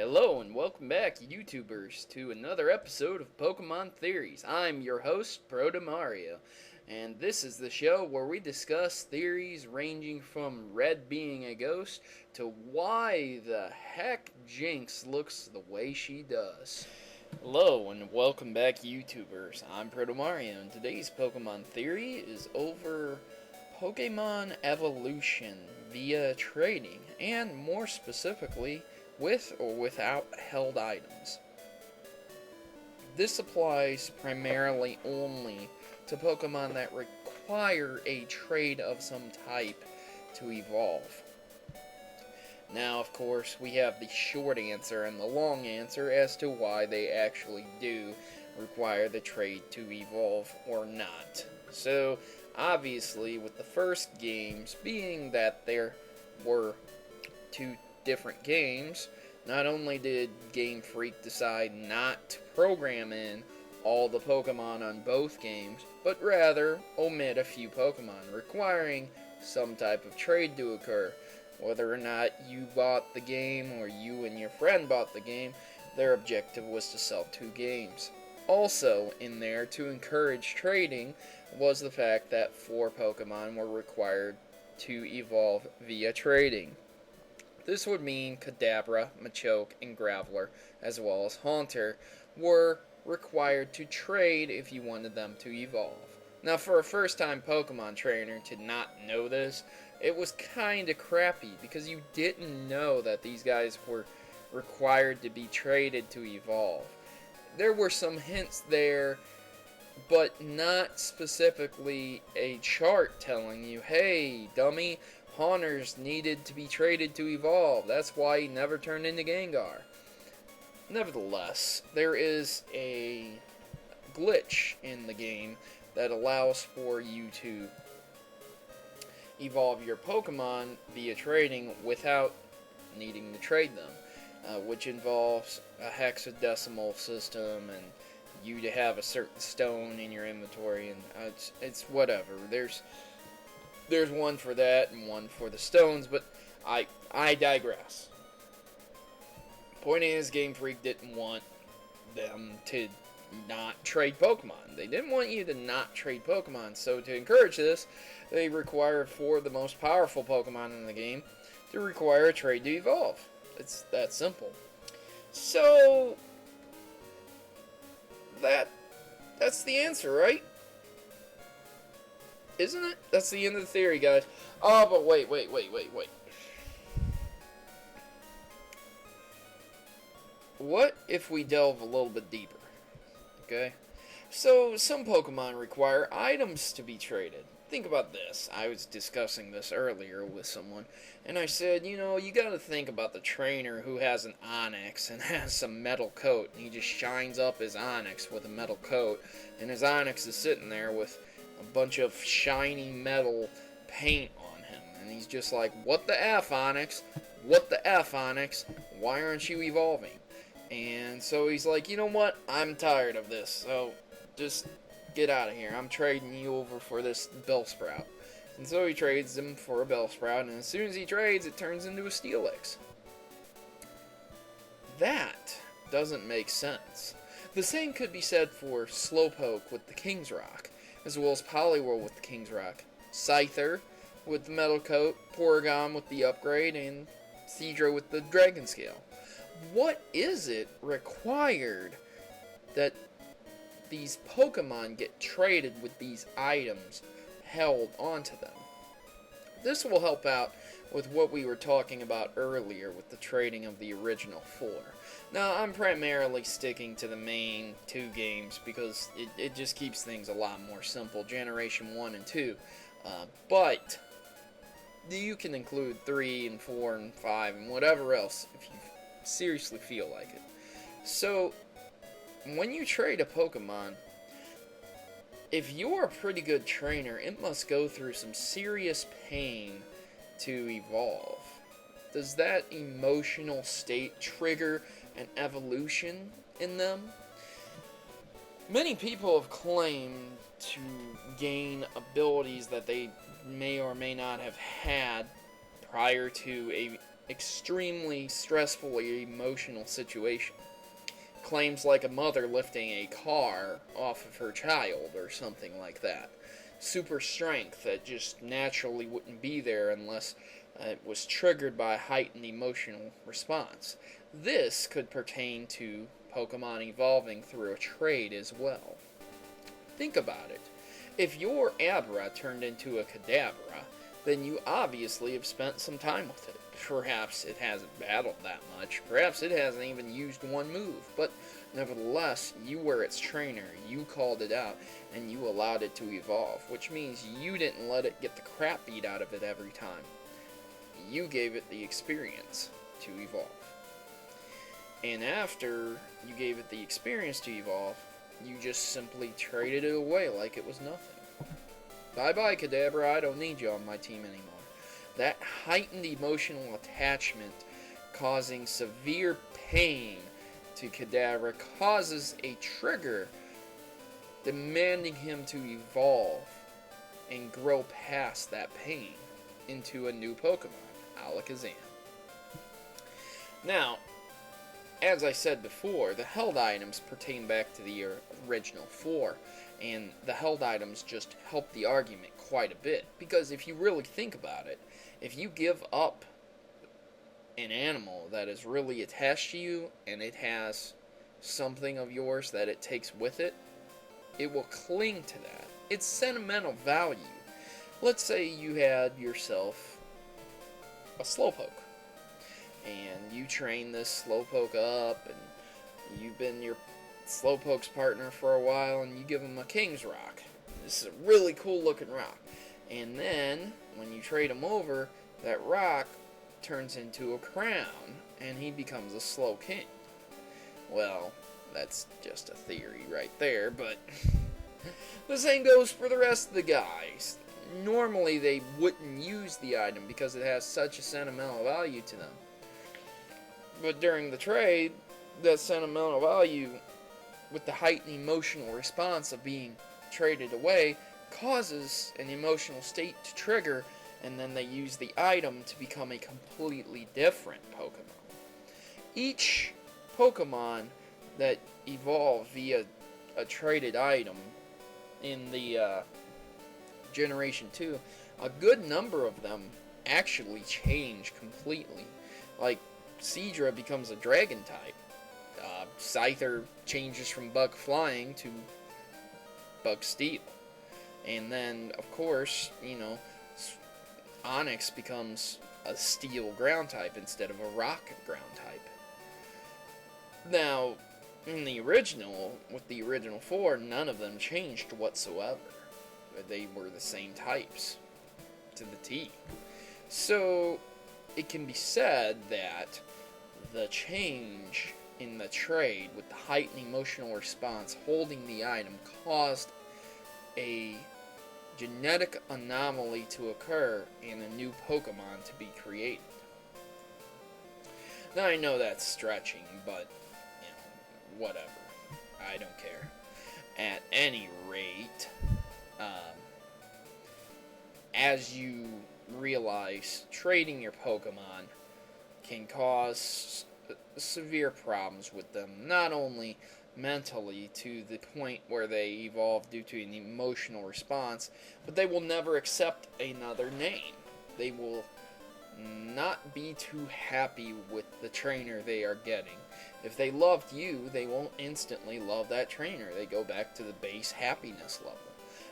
Hello and welcome back, YouTubers, to another episode of Pokemon Theories. I'm your host, Protomario, and this is the show where we discuss theories ranging from Red being a ghost to why the heck Jinx looks the way she does. Hello and welcome back, YouTubers. I'm Protomario, and today's Pokemon Theory is over Pokemon evolution via trading, and more specifically, with or without held items. This applies primarily only to Pokemon that require a trade of some type to evolve. Now, of course, we have the short answer and the long answer as to why they actually do require the trade to evolve or not. So, obviously, with the first games being that there were two different games, not only did Game Freak decide not to program in all the Pokemon on both games, but rather omit a few Pokemon, requiring some type of trade to occur. Whether or not you bought the game or you and your friend bought the game, their objective was to sell two games. Also in there to encourage trading was the fact that 4 Pokemon were required to evolve via trading. This would mean Kadabra, Machoke, and Graveler, as well as Haunter, were required to trade if you wanted them to evolve. Now, for a first-time Pokemon trainer to not know this, it was kinda crappy, because you didn't know that these guys were required to be traded to evolve. There were some hints there, but not specifically a chart telling you, hey, dummy, Haunters needed to be traded to evolve. That's why he never turned into Gengar. Nevertheless, there is a glitch in the game that allows for you to evolve your Pokemon via trading without needing to trade them, which involves a hexadecimal system and you to have a certain stone in your inventory, and it's whatever. There's one for that and one for the stones, but I digress. Point is, Game Freak didn't want them to not trade Pokemon. They didn't want you to not trade Pokemon, so to encourage this, they required 4 of the most powerful Pokemon in the game to require a trade to evolve. It's that simple. So, that's the answer, right? Isn't it? That's the end of the theory, guys. Oh, but wait. What if we delve a little bit deeper? Okay? So, some Pokemon require items to be traded. Think about this. I was discussing this earlier with someone, and I said, you gotta think about the trainer who has an Onix and has some metal coat, and he just shines up his Onix with a metal coat, and his Onix is sitting there with a bunch of shiny metal paint on him, and he's just like, what the F, Onix? What the F, Onix? Why aren't you evolving? And so he's like, you know what? I'm tired of this, so just get out of here. I'm trading you over for this Bellsprout. And so he trades him for a Bellsprout, and as soon as he trades, it turns into a Steelix. That doesn't make sense. The same could be said for Slowpoke with the King's Rock, as well as Poliwhirl with the King's Rock, Scyther with the metal coat, Porygon with the upgrade, and Seadra with the Dragon Scale. What is it required that these Pokemon get traded with these items held onto them? This will help out with what we were talking about earlier with the trading of the original 4. Now, I'm primarily sticking to the main 2 games because it just keeps things a lot more simple, Generation 1 and 2. But you can include 3 and 4 and 5 and whatever else if you seriously feel like it. So, when you trade a Pokemon, if you're a pretty good trainer, it must go through some serious pain to evolve. Does that emotional state trigger an evolution in them? Many people have claimed to gain abilities that they may or may not have had prior to extremely stressful emotional situation. Claims like a mother lifting a car off of her child or something like that. Super strength that just naturally wouldn't be there unless it was triggered by a heightened emotional response. This could pertain to Pokemon evolving through a trade as well. Think about it. If your Abra turned into a Kadabra, then you obviously have spent some time with it. Perhaps it hasn't battled that much. Perhaps it hasn't even used one move. But nevertheless, you were its trainer. You called it out, and you allowed it to evolve. Which means you didn't let it get the crap beat out of it every time. You gave it the experience to evolve. And after you gave it the experience to evolve, you just simply traded it away like it was nothing. Bye-bye, Kadabra, I don't need you on my team anymore. That heightened emotional attachment causing severe pain to Kadabra causes a trigger demanding him to evolve and grow past that pain into a new Pokemon, Alakazam. Now, as I said before, the held items pertain back to the original 4, and the held items just help the argument quite a bit, because if you really think about it, if you give up an animal that is really attached to you, and it has something of yours that it takes with it, it will cling to that. It's sentimental value. Let's say you had yourself a Slowpoke, and you train this Slowpoke up, and you've been your Slowpoke's partner for a while, and you give him a King's Rock. This is a really cool looking rock. And then, when you trade him over, that rock turns into a crown, and he becomes a Slowking. Well, that's just a theory right there, but the same goes for the rest of the guys. Normally, they wouldn't use the item because it has such a sentimental value to them. But during the trade, that sentimental value, with the heightened emotional response of being traded away, causes an emotional state to trigger, and then they use the item to become a completely different Pokemon. Each Pokemon that evolved via a traded item in the Generation 2, a good number of them actually change completely. Like, Seadra becomes a Dragon type. Scyther changes from Bug Flying to Bug Steel. And then, of course, Onyx becomes a Steel Ground type instead of a Rock Ground type. Now, in the original, with the original 4, none of them changed whatsoever. They were the same types to the T. So, it can be said that the change in the trade with the heightened emotional response holding the item caused a genetic anomaly to occur and a new Pokemon to be created. Now I know that's stretching, but whatever. I don't care. At any rate, as you realize, trading your Pokemon can cause severe problems with them, not only mentally to the point where they evolve due to an emotional response, but they will never accept another name. They will not be too happy with the trainer they are getting. If they loved you, they won't instantly love that trainer. They go back to the base happiness level.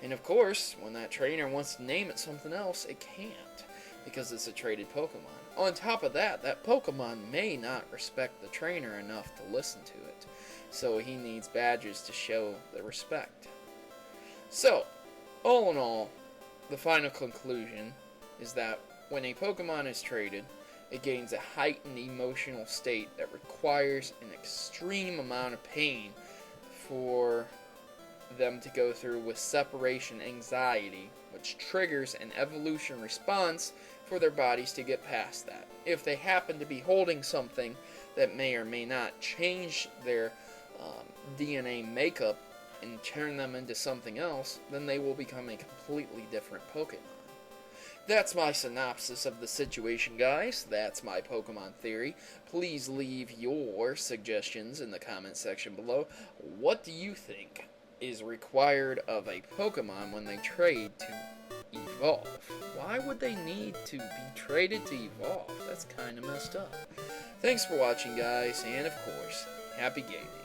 And of course, when that trainer wants to name it something else, it can't, because it's a traded Pokemon. On top of that, that Pokemon may not respect the trainer enough to listen to it, so he needs badges to show the respect. So, all in all, the final conclusion is that when a Pokemon is traded, it gains a heightened emotional state that requires an extreme amount of pain for them to go through with separation anxiety, which triggers an evolution response for their bodies to get past that. If they happen to be holding something that may or may not change their DNA makeup and turn them into something else, then they will become a completely different Pokemon. That's my synopsis of the situation, guys. That's my Pokemon theory. Please leave your suggestions in the comment section below. What do you think is required of a Pokemon when they trade to evolve? Why would they need to be traded to evolve? That's kind of messed up. Thanks for watching, guys, and of course, happy gaming.